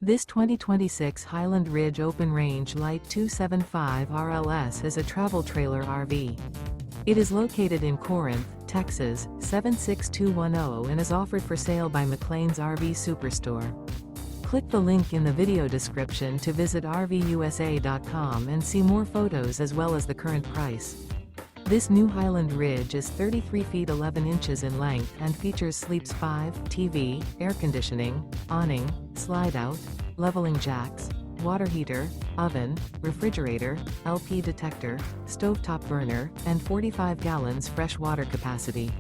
This 2026 Highland Ridge Open Range Light 275 RLS is a travel trailer RV. It is located in Corinth, Texas, 76210 and is offered for sale by McClain's RV Superstore. Click the link in the video description to visit RVUSA.com and see more photos as well as the current price. This new Highland Ridge is 33 feet 11 inches in length and features sleeps 5, TV, air conditioning, awning, slide-out, leveling jacks, water heater, oven, refrigerator, LP detector, stovetop burner, and 45 gallons fresh water capacity.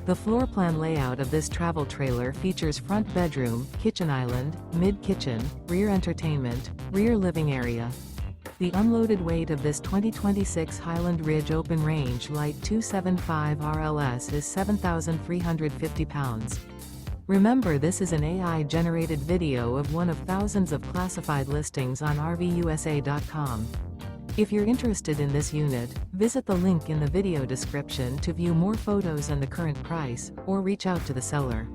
The floor plan layout of this travel trailer features front bedroom, kitchen island, mid-kitchen, rear entertainment, rear living area. The unloaded weight of this 2026 Highland Ridge Open Range Light 275 RLS is 7,350 pounds. Remember, this is an AI-generated video of one of thousands of classified listings on RVUSA.com. If you're interested in this unit, visit the link in the video description to view more photos and the current price, or reach out to the seller.